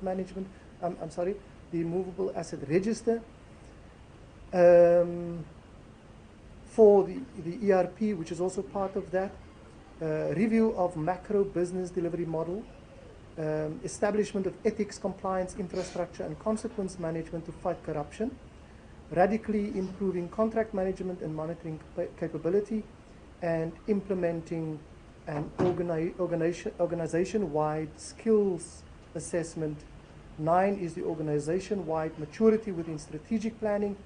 management, I'm sorry, the movable asset register. For the ERP, which is also part of that, review of macro business delivery model, establishment of ethics, compliance, infrastructure, and consequence management to fight corruption, radically improving contract management and monitoring capability, and implementing an organization-wide skills assessment. 9 is the organization-wide maturity within strategic planning.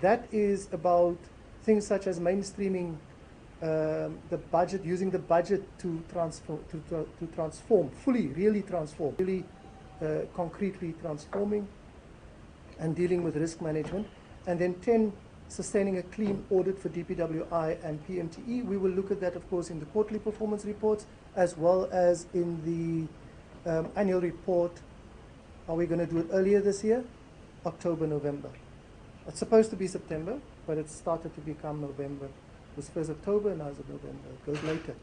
That is about things such as mainstreaming the budget, using the budget to transform, fully, really transform, really concretely transforming, and dealing with risk management. And then 10, sustaining a clean audit for DPWI and PMTE. We will look at that, of course, in the quarterly performance reports, as well as in the annual report. Are we going to do it earlier this year? October, November. It's supposed to be September, but it started to become November. It was first October, now it's November. It goes later.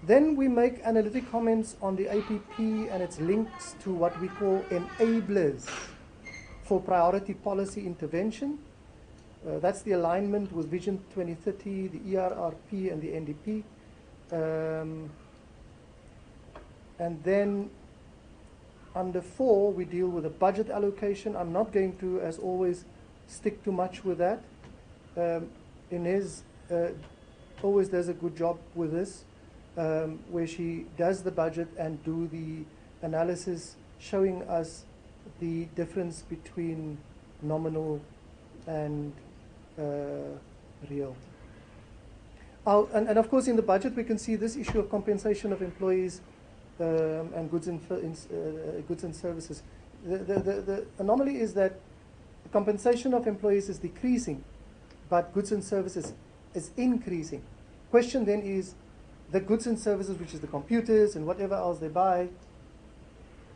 Then we make analytic comments on the APP and its links to what we call enablers for priority policy intervention. That's the alignment with Vision 2030, the ERRP, and the NDP. And then under 4, we deal with a budget allocation. I'm not going to, as always, stick too much with that. Inez always does a good job with this, where she does the budget and do the analysis, showing us the difference between nominal and real. And of course, in the budget, we can see this issue of compensation of employees and goods and services. The anomaly is that the compensation of employees is decreasing, but goods and services is increasing. Question then is, the goods and services, which is the computers and whatever else they buy,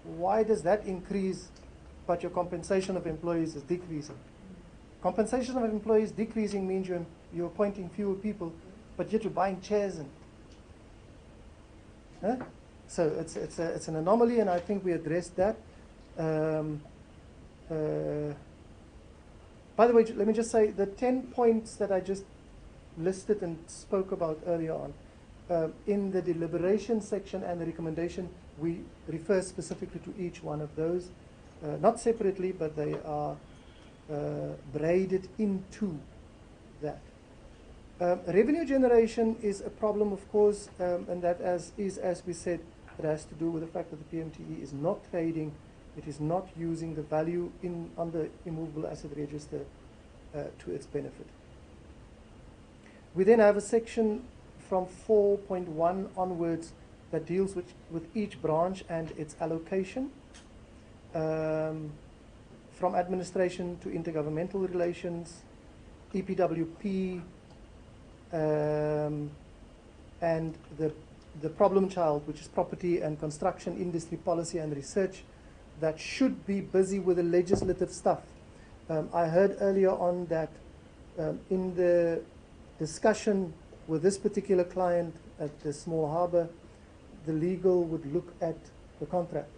why does that increase, but your compensation of employees is decreasing? Compensation of employees decreasing means you're appointing fewer people, but yet you're buying chairs and. So it's an anomaly, and I think we addressed that. By the way, let me just say the 10 points that I just listed and spoke about earlier on, in the deliberation section and the recommendation, we refer specifically to each one of those, not separately, but they are braided into that. Revenue generation is a problem, of course, and that as we said, it has to do with the fact that the PMTE is not trading, it is not using the value on the immovable asset register to its benefit. We then have a section from 4.1 onwards that deals with each branch and its allocation, from administration to intergovernmental relations, EPWP, and the problem child, which is property and construction industry policy and research, that should be busy with the legislative stuff. I heard earlier on that in the discussion with this particular client at the small harbour, the legal would look at the contract.